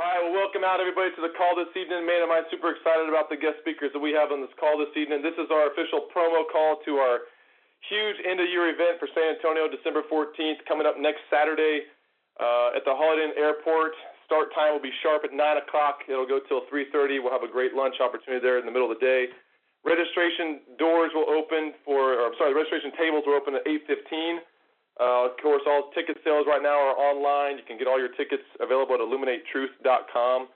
right, well, welcome out everybody to the call this evening. Man, am I super excited about the guest speakers that we have on this call this evening. This is our official promo call to our huge end-of-year event for San Antonio, December 14th, coming up next Saturday at the Holiday Inn Airport. Start time will be sharp at 9 o'clock. It'll go till 3:30. We'll have a great lunch opportunity there in the middle of the day. Registration registration tables will open at 8:15. Of course, all ticket sales right now are online. You can get all your tickets available at illuminatetruth.com.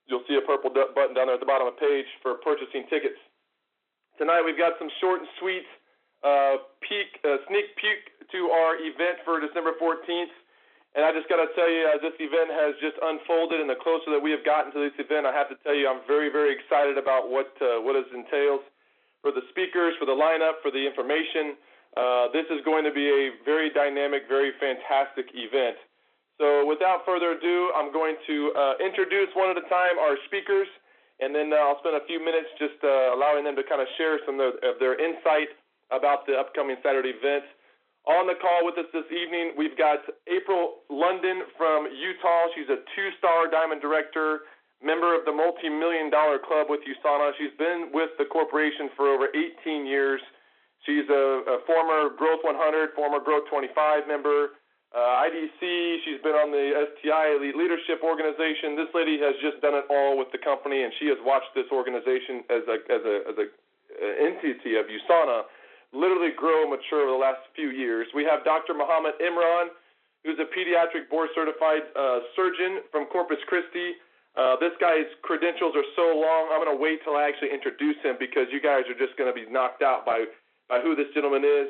You'll see a purple button down there at the bottom of the page for purchasing tickets. Tonight we've got some short and sweet sneak peek to our event for December 14th. And I just got to tell you, as this event has just unfolded and the closer that we have gotten to this event, I have to tell you I'm very, very excited about what it entails for the speakers, for the lineup, for the information. This is going to be a very dynamic, very fantastic event. So without further ado, I'm going to introduce one at a time our speakers, and then I'll spend a few minutes just allowing them to kind of share some of their insight about the upcoming Saturday event. On the call with us this evening, we've got April London from Utah. She's a 2-star Diamond Director, member of the multi-million-dollar club with USANA. She's been with the corporation for over 18 years. She's a former Growth 100, former Growth 25 member, IDC. She's been on the STI Elite Leadership Organization. This lady has just done it all with the company, and she has watched this organization as a entity of USANA literally grow and mature over the last few years. We have Dr. Muhammad Imran, who's a pediatric board-certified surgeon from Corpus Christi. This guy's credentials are so long, I'm going to wait till I actually introduce him because you guys are just going to be knocked out by who this gentleman is.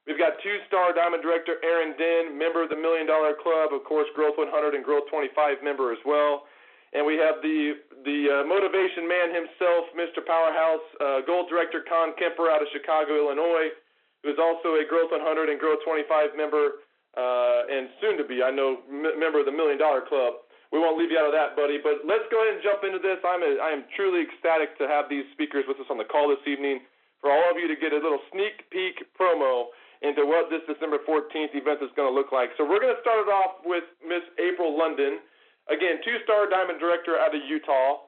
We've got 2-star Diamond Director Aaron Den, member of the $1 Million Club, of course, Growth 100 and Growth 25 member as well. And we have the motivation man himself, Mr. Powerhouse, Gold Director Con Kemper out of Chicago, Illinois, who is also a Growth 100 and Growth 25 member, and soon to be, I know, member of the $1 Million Club. We won't leave you out of that, buddy. But let's go ahead and jump into this. I am truly ecstatic to have these speakers with us on the call this evening, for all of you to get a little sneak peek promo into what this December 14th event is going to look like. So we're going to start it off with Miss April London. Again, 2-star Diamond Director out of Utah.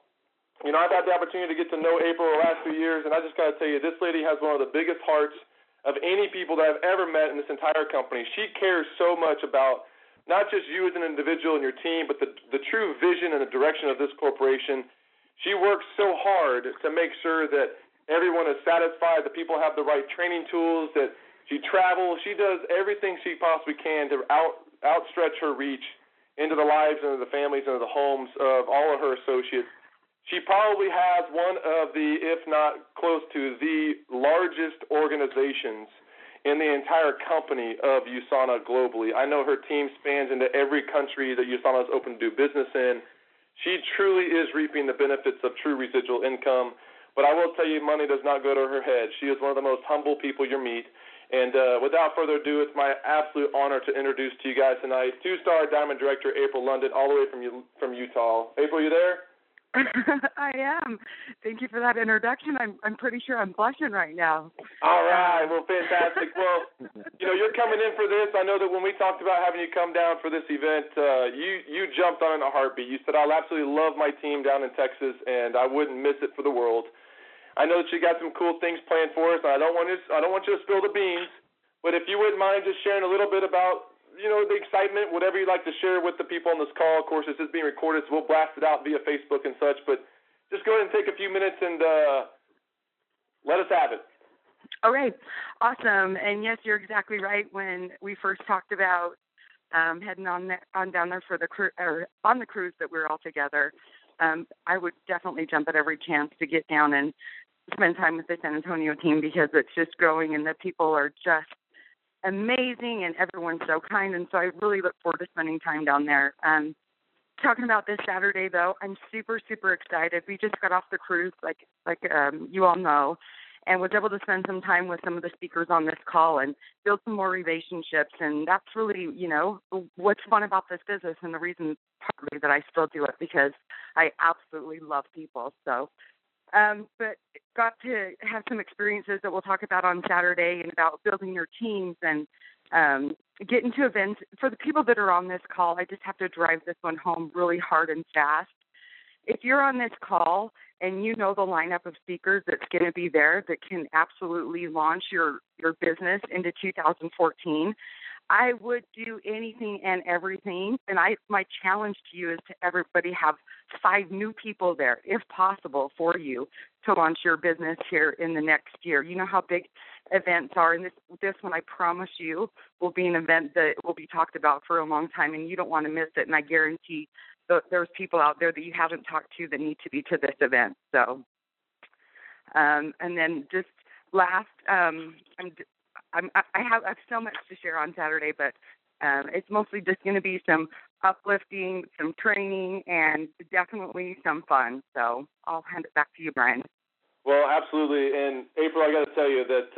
You know, I've had the opportunity to get to know April the last few years, and I just got to tell you, this lady has one of the biggest hearts of any people that I've ever met in this entire company. She cares so much about not just you as an individual and your team, but the true vision and the direction of this corporation. She works so hard to make sure that everyone is satisfied, that people have the right training tools, that she travels. She does everything she possibly can to outstretch her reach into the lives and the families and the homes of all of her associates. She probably has one of the, if not close to the largest organizations in the entire company of USANA globally. I know her team spans into every country that USANA is open to do business in. She truly is reaping the benefits of true residual income. But I will tell you, money does not go to her head. She is one of the most humble people you'll meet. And without further ado, it's my absolute honor to introduce to you guys tonight 2-star Diamond Director April London, all the way from Utah. April, you there? I am. Thank you for that introduction. I'm pretty sure I'm blushing right now. All right. Well, fantastic. Well, you know, you're coming in for this. I know that when we talked about having you come down for this event, you jumped on in a heartbeat. You said, I'll absolutely love my team down in Texas, and I wouldn't miss it for the world. I know that you got some cool things planned for us. I don't want you to spill the beans, but if you wouldn't mind just sharing a little bit about, you know, the excitement, whatever you'd like to share with the people on this call. Of course, this is being recorded, so we'll blast it out via Facebook and such, but just go ahead and take a few minutes and let us have it. All right. Awesome. And yes, you're exactly right. When we first talked about heading on down there for the on the cruise that we're all together, I would definitely jump at every chance to get down and spend time with the San Antonio team because it's just growing and the people are just amazing and everyone's so kind. And so I really look forward to spending time down there. Talking about this Saturday, though, I'm super, super excited. We just got off the cruise, like you all know, and was able to spend some time with some of the speakers on this call and build some more relationships. And that's really, you know, what's fun about this business and the reason partly that I still do it because I absolutely love people. So, but got to have some experiences that we'll talk about on Saturday and about building your teams and get into events. For the people that are on this call, I just have to drive this one home really hard and fast. If you're on this call and you know the lineup of speakers that's going to be there that can absolutely launch your business into 2014, I would do anything and everything. And my challenge to you is to everybody have 5 new people there, if possible, for you to launch your business here in the next year. You know how big events are, and this one, I promise you, will be an event that will be talked about for a long time, and you don't want to miss it. And I guarantee there's people out there that you haven't talked to that need to be to this event. So, and then just last, I have so much to share on Saturday, but it's mostly just going to be some uplifting, some training, and definitely some fun. So I'll hand it back to you, Brian. Well, absolutely. And April, I got to tell you that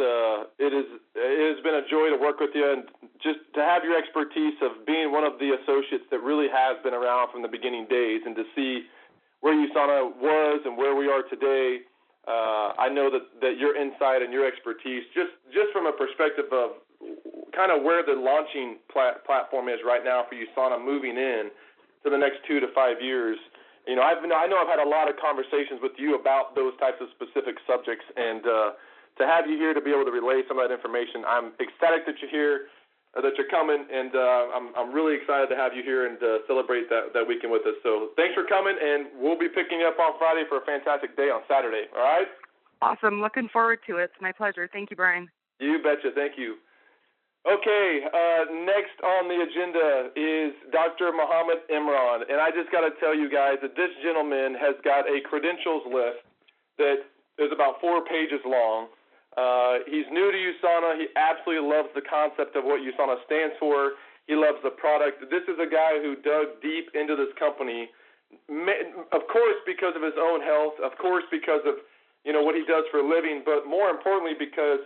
it has been a joy to work with you, and just to have your expertise of being one of the associates that really has been around from the beginning days, and to see where USANA was and where we are today. I know that your insight and your expertise, just from a perspective of kind of where the launching platform is right now for USANA moving in to the next 2 to 5 years. You know, I know I've had a lot of conversations with you about those types of specific subjects, and to have you here to be able to relay some of that information, I'm ecstatic that you're here, that you're coming, and I'm really excited to have you here and celebrate that weekend with us. So thanks for coming, and we'll be picking you up on Friday for a fantastic day on Saturday. All right? Awesome. Looking forward to it. It's my pleasure. Thank you, Brian. You betcha. Thank you. Okay, next on the agenda is Dr. Muhammad Imran, and I just got to tell you guys that this gentleman has got a credentials list that is about 4 pages long. He's new to USANA. He absolutely loves the concept of what USANA stands for. He loves the product. This is a guy who dug deep into this company, of course because of his own health, of course because of what he does for a living, but more importantly because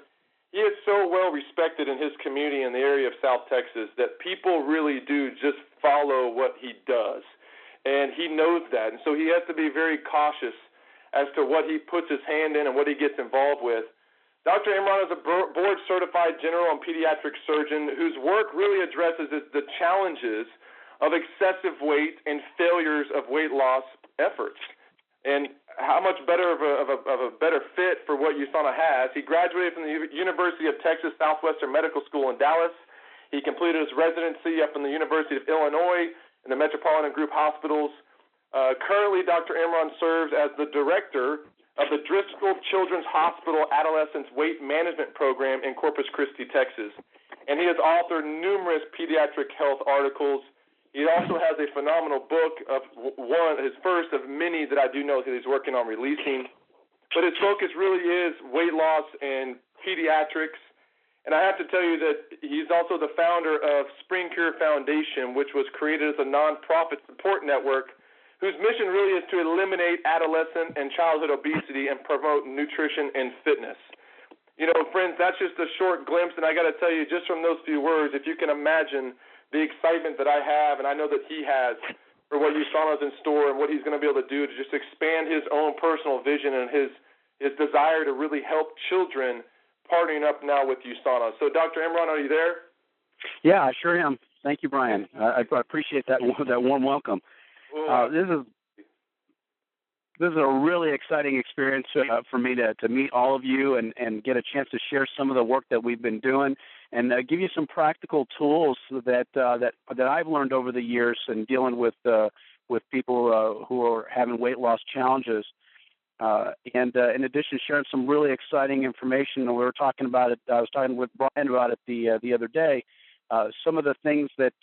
he is so well respected in his community in the area of South Texas that people really do just follow what he does. And he knows that. And so he has to be very cautious as to what he puts his hand in and what he gets involved with. Dr. Imran is a board-certified general and pediatric surgeon whose work really addresses the challenges of excessive weight and failures of weight loss efforts. And how much better of a better fit for what USANA has. He graduated from the University of Texas Southwestern Medical School in Dallas. He completed his residency up in the University of Illinois in the Metropolitan Group Hospitals. Currently, Dr. Imran serves as the director of the Driscoll Children's Hospital Adolescents Weight Management Program in Corpus Christi, Texas. And he has authored numerous pediatric health articles. He also has a phenomenal book of his first of many that I do know that he's working on releasing. But his focus really is weight loss and pediatrics. And I have to tell you that he's also the founder of Spring Cure Foundation, which was created as a nonprofit support network whose mission really is to eliminate adolescent and childhood obesity and promote nutrition and fitness. Friends, that's just a short glimpse, and I got to tell you, just from those few words, if you can imagine the excitement that I have, and I know that he has, for what USANA is in store and what he's going to be able to do to just expand his own personal vision and his desire to really help children partnering up now with USANA. So, Dr. Imran, are you there? Yeah, I sure am. Thank you, Brian. I appreciate that warm welcome. This is a really exciting experience for me to meet all of you and get a chance to share some of the work that we've been doing and give you some practical tools that I've learned over the years in dealing with people who are having weight loss challenges. And in addition, sharing some really exciting information. We were talking about it. I was talking with Brian about it the other day. Some of the things that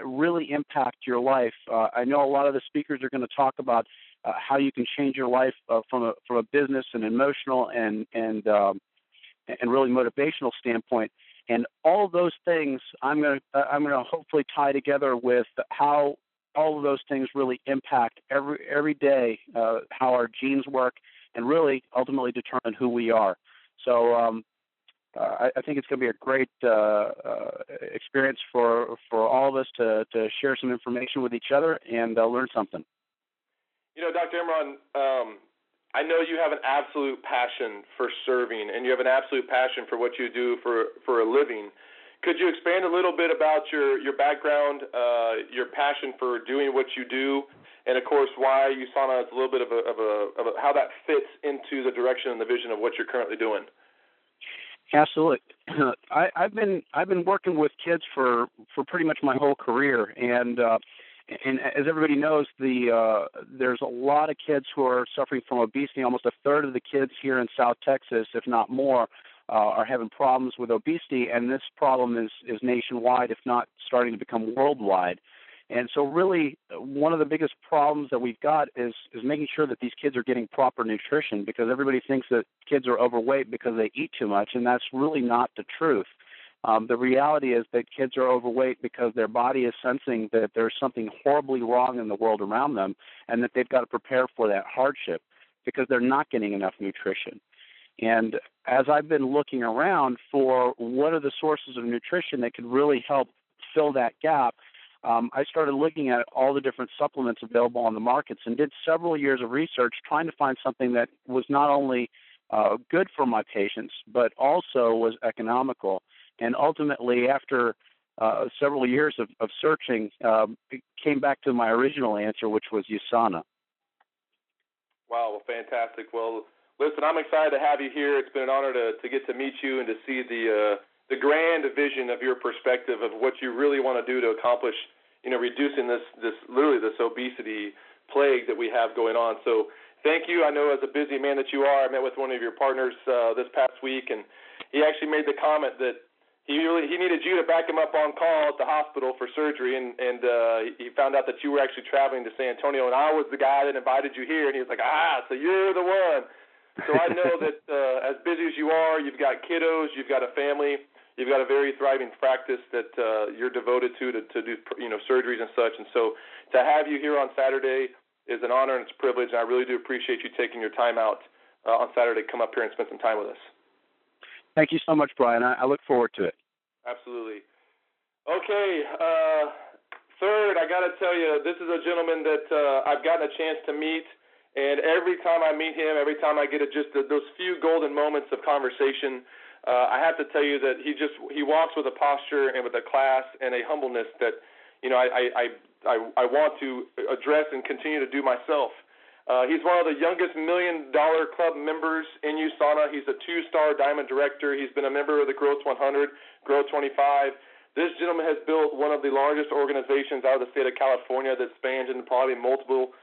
really impact your life. I know a lot of the speakers are going to talk about how you can change your life from a business and emotional and really motivational standpoint. And all of those things I'm going to hopefully tie together with how all of those things really impact every day how our genes work and really ultimately determine who we are. So I think it's going to be a great experience for all of us to share some information with each other and learn something. Dr. Imran, I know you have an absolute passion for serving, and you have an absolute passion for what you do for a living. Could you expand a little bit about your background, your passion for doing what you do, and of course why USANA is a little bit of a how that fits into the direction and the vision of what you're currently doing? Absolutely. I've been working with kids for pretty much my whole career, and as everybody knows, there's a lot of kids who are suffering from obesity. Almost a third of the kids here in South Texas, if not more, are having problems with obesity, and this problem is nationwide, if not starting to become worldwide. And so really one of the biggest problems that we've got is making sure that these kids are getting proper nutrition, because everybody thinks that kids are overweight because they eat too much, and that's really not the truth. The reality is that kids are overweight because their body is sensing that there's something horribly wrong in the world around them, and that they've got to prepare for that hardship because they're not getting enough nutrition. And as I've been looking around for what are the sources of nutrition that could really help fill that gap, I started looking at all the different supplements available on the markets and did several years of research trying to find something that was not only good for my patients, but also was economical. And ultimately, after several years of searching, it came back to my original answer, which was USANA. Wow, well, fantastic. Well, listen, I'm excited to have you here. It's been an honor to get to meet you and to see the grand vision of your perspective of what you really want to do to accomplish, reducing this obesity plague that we have going on. So thank you. I know as a busy man that you are, I met with one of your partners this past week, and he actually made the comment that he needed you to back him up on call at the hospital for surgery, and he found out that you were actually traveling to San Antonio, and I was the guy that invited you here, and he was like, so you're the one. So I know that as busy as you are, you've got kiddos, you've got a family, you've got a very thriving practice that you're devoted to do surgeries and such. And so to have you here on Saturday is an honor and it's a privilege, and I really do appreciate you taking your time out on Saturday to come up here and spend some time with us. Thank you so much, Brian. I look forward to it. Absolutely. Okay, third, I got to tell you, this is a gentleman that I've gotten a chance to meet, and every time I meet him, every time I get those few golden moments of conversation, I have to tell you that he walks with a posture and with a class and a humbleness that I want to address and continue to do myself. He's one of the youngest $1 Million Club members in USANA. He's a 2-star Diamond Director. He's been a member of the Growth 100, Growth 25. This gentleman has built one of the largest organizations out of the state of California that spans into probably multiple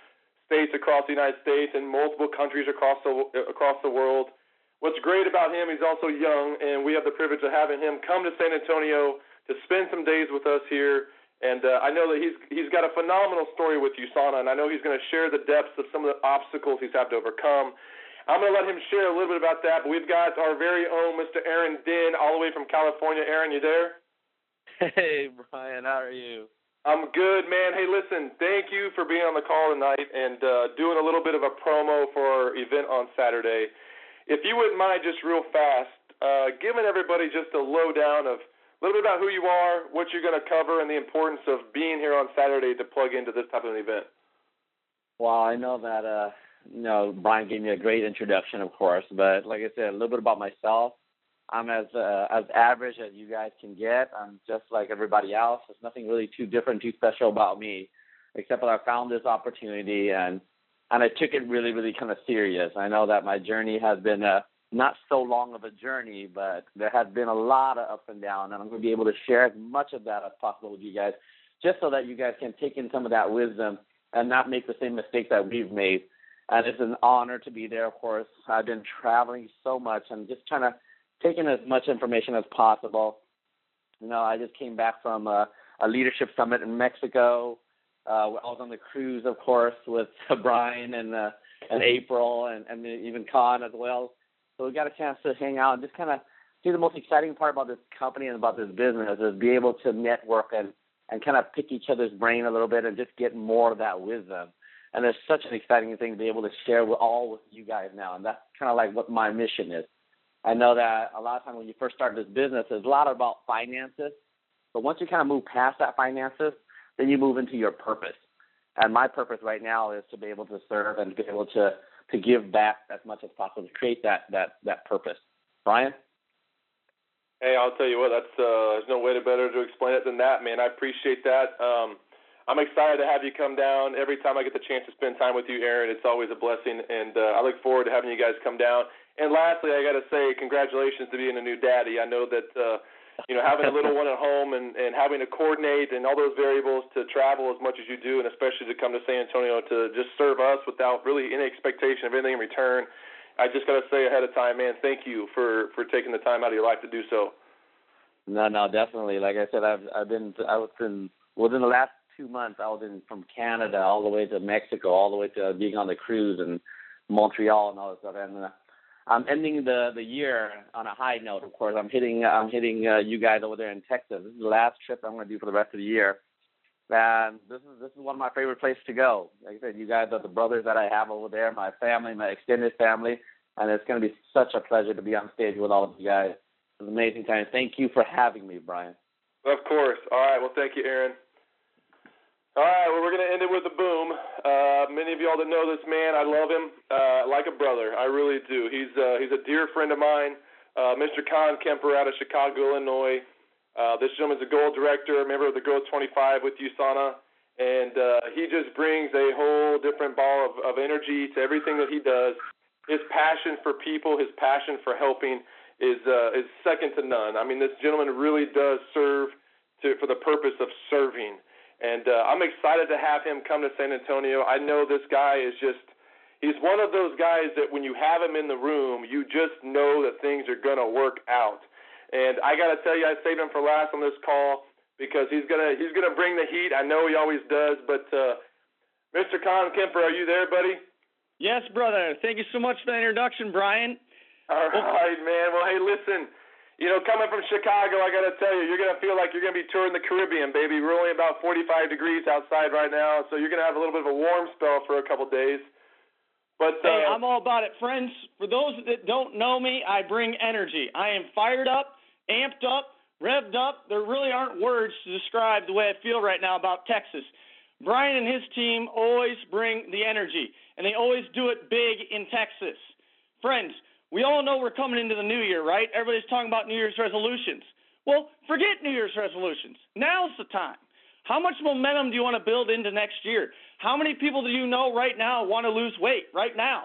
states across the United States and multiple countries across the world. What's great about him, he's also young, and we have the privilege of having him come to San Antonio to spend some days with us here. And I know that he's got a phenomenal story with USANA, and I know he's going to share the depths of some of the obstacles he's had to overcome. I'm going to let him share a little bit about that, but we've got our very own Mr. Aaron Dinh all the way from California. Aaron, you there? Hey, Brian, how are you? I'm good, man. Hey, listen, thank you for being on the call tonight and doing a little bit of a promo for our event on Saturday. If you wouldn't mind just real fast, giving everybody just a lowdown of a little bit about who you are, what you're going to cover, and the importance of being here on Saturday to plug into this type of an event. Well, I know that, Brian gave me a great introduction, of course, but like I said, a little bit about myself. I'm as average as you guys can get. I'm just like everybody else. There's nothing really too different, too special about me, except that I found this opportunity and I took it really, really kind of serious. I know that my journey has been not so long of a journey, but there has been a lot of up and down, and I'm going to be able to share as much of that as possible with you guys, just so that you guys can take in some of that wisdom and not make the same mistakes that we've made. And it's an honor to be there, of course. I've been traveling so much and just trying to take in as much information as possible. I just came back from a leadership summit in Mexico. I was on the cruise, of course, with Brian and April and even Con as well. So we got a chance to hang out and just kind of see the most exciting part about this company and about this business is be able to network and kind of pick each other's brain a little bit and just get more of that wisdom. And it's such an exciting thing to be able to share with you guys now. And that's kind of like what my mission is. I know that a lot of times when you first start this business, there's a lot about finances. But once you kind of move past that finances, then you move into your purpose. And my purpose right now is to be able to serve and be able to give back as much as possible to create that purpose. Brian? Hey, I'll tell you what, that's there's no way better to explain it than that, man. I appreciate that. I'm excited to have you come down. Every time I get the chance to spend time with you, Aaron, it's always a blessing, and I look forward to having you guys come down. And lastly, I got to say congratulations to being a new daddy. I know that having a little one at home and having to coordinate and all those variables to travel as much as you do, and especially to come to San Antonio to just serve us without really any expectation of anything in return. I just got to say ahead of time, man, thank you for taking the time out of your life to do so. No, definitely. Like I said, I was within the last 2 months, I was from Canada all the way to Mexico, all the way to being on the cruise in Montreal and all that stuff. And I'm ending the year on a high note. Of course, I'm hitting you guys over there in Texas. This is the last trip I'm going to do for the rest of the year. And this is one of my favorite places to go. Like I said, you guys are the brothers that I have over there, my family, my extended family, and it's going to be such a pleasure to be on stage with all of you guys. It's an amazing time. Thank you for having me, Brian. Of course. All right. Well, thank you, Aaron. All right. Well, we're going to end it with a boom. Many of y'all that know this man, I love him like a brother. I really do. He's a dear friend of mine, Mr. Con Kemper out of Chicago, Illinois. This gentleman's a gold director, a member of the Growth 25 with USANA, and he just brings a whole different ball of energy to everything that he does. His passion for people, his passion for helping is second to none. I mean, this gentleman really does serve for the purpose of serving, and I'm excited to have him come to San Antonio. I know this guy is he's one of those guys that when you have him in the room, you just know that things are going to work out. And I got to tell you, I saved him for last on this call because he's gonna bring the heat. I know he always does. But Mr. Con Kemper, are you there, buddy? Yes, brother. Thank you so much for the introduction, Brian. All right, man. Well, hey, listen. Coming from Chicago, I got to tell you, you're going to feel like you're going to be touring the Caribbean, baby. We're only about 45 degrees outside right now, so you're going to have a little bit of a warm spell for a couple days. But hey, I'm all about it, friends. For those that don't know me, I bring energy. I am fired up, amped up, revved up. There really aren't words to describe the way I feel right now about Texas. Brian and his team always bring the energy, and they always do it big in Texas. Friends, we all know we're coming into the new year, right? Everybody's talking about New Year's resolutions. Well, forget New Year's resolutions. Now's the time. How much momentum do you want to build into next year? How many people do you know right now want to lose weight right now?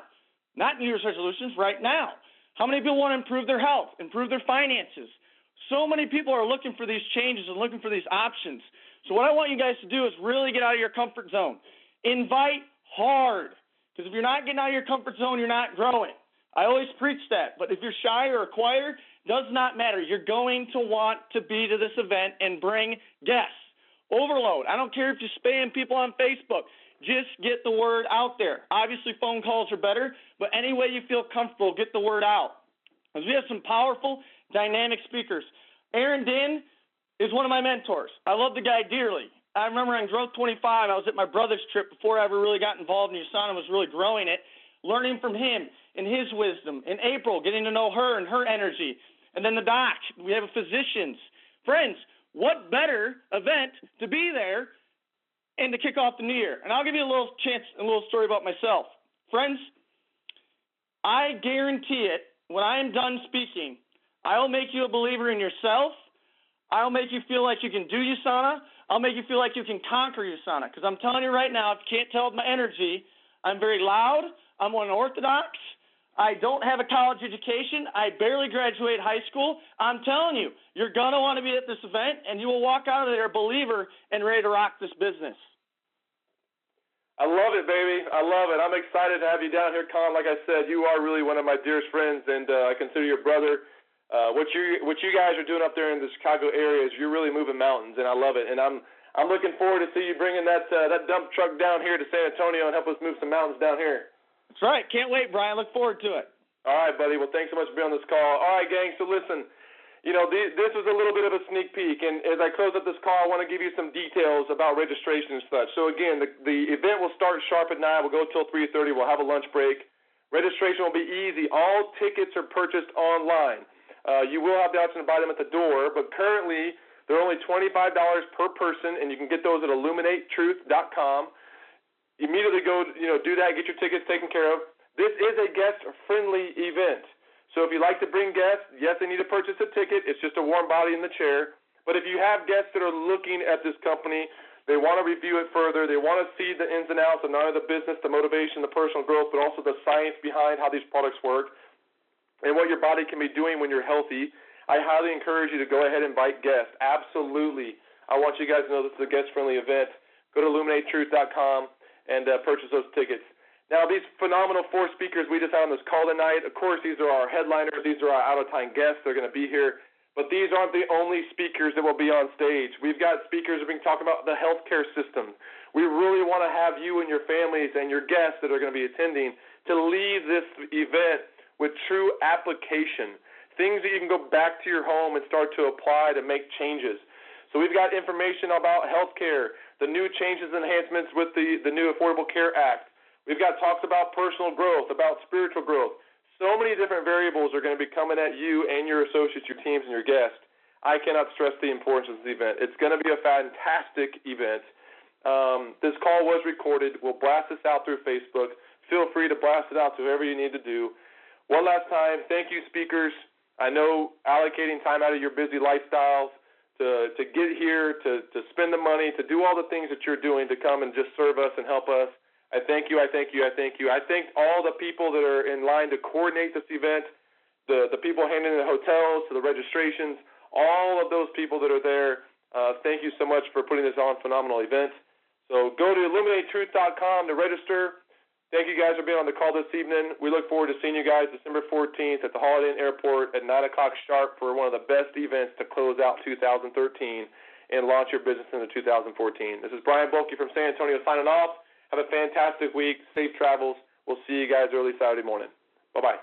Not New Year's resolutions, right now. How many people want to improve their health, improve their finances? So many people are looking for these changes and looking for these options. So what I want you guys to do is really get out of your comfort zone. Invite hard, because if you're not getting out of your comfort zone, you're not growing. I always preach that, but if you're shy or quiet, does not matter. You're going to want to be to this event and bring guests. Overload. I don't care if you spam people on Facebook. Just get the word out there. Obviously, phone calls are better, but any way you feel comfortable, get the word out. Because we have some powerful, dynamic speakers. Aaron Din is one of my mentors. I love the guy dearly. I remember on Growth 25, I was at my brother's trip before I ever really got involved in USANA, was really growing it, learning from him and his wisdom. In April, getting to know her and her energy. And then the doc, we have physicians. Friends, what better event to be there and to kick off the new year? And I'll give you a little story about myself. Friends, I guarantee it, when I am done speaking, I will make you a believer in yourself. I'll make you feel like you can do USANA. I'll make you feel like you can conquer USANA. Because I'm telling you right now, if you can't tell with my energy, I'm very loud. I'm unorthodox. I don't have a college education. I barely graduated high school. I'm telling you, you're going to want to be at this event, and you will walk out of there a believer and ready to rock this business. I love it, baby. I love it. I'm excited to have you down here, Con. Like I said, you are really one of my dearest friends, and I consider you a brother. What you guys are doing up there in the Chicago area is you're really moving mountains, and I love it. And I'm looking forward to see you bringing that dump truck down here to San Antonio and help us move some mountains down here. That's right. Can't wait, Brian. Look forward to it. All right, buddy. Well, thanks so much for being on this call. All right, gang. So listen, this was a little bit of a sneak peek, and as I close up this call, I want to give you some details about registration and such. So again, the event will start sharp at 9. We'll go till 3:30. We'll have a lunch break. Registration will be easy. All tickets are purchased online. You will have the option to buy them at the door, but currently they're only $25 per person, and you can get those at illuminatetruth.com. Immediately go, do that, get your tickets taken care of. This is a guest-friendly event. So if you like to bring guests, yes, they need to purchase a ticket. It's just a warm body in the chair. But if you have guests that are looking at this company, they want to review it further, they want to see the ins and outs of not only the business, the motivation, the personal growth, but also the science behind how these products work and what your body can be doing when you're healthy, I highly encourage you to go ahead and invite guests. Absolutely. I want you guys to know this is a guest-friendly event. Go to illuminatetruth.com and purchase those tickets. Now, these phenomenal 4 speakers we just had on this call tonight, of course, these are our headliners. These are our out-of-time guests. They're going to be here. But these aren't the only speakers that will be on stage. We've got speakers that have been talking about the healthcare system. We really want to have you and your families and your guests that are going to be attending to leave this event with true application, things that you can go back to your home and start to apply to make changes. So we've got information about healthcare, the new changes and enhancements with the new Affordable Care Act. We've got talks about personal growth, about spiritual growth. So many different variables are going to be coming at you and your associates, your teams, and your guests. I cannot stress the importance of this event. It's going to be a fantastic event. This call was recorded. We'll blast this out through Facebook. Feel free to blast it out to whoever you need to do. One last time, thank you, speakers. I know allocating time out of your busy lifestyles to get here, to spend the money, to do all the things that you're doing to come and just serve us and help us. I thank you, I thank you, I thank you. I thank all the people that are in line to coordinate this event, the people handling the hotels, to the registrations, all of those people that are there. Thank you so much for putting this on. Phenomenal event. So go to illuminatetruth.com to register. Thank you guys for being on the call this evening. We look forward to seeing you guys December 14th at the Holiday Inn Airport at 9 o'clock sharp for one of the best events to close out 2013 and launch your business into 2014. This is Brian Bulke from San Antonio signing off. Have a fantastic week. Safe travels. We'll see you guys early Saturday morning. Bye-bye.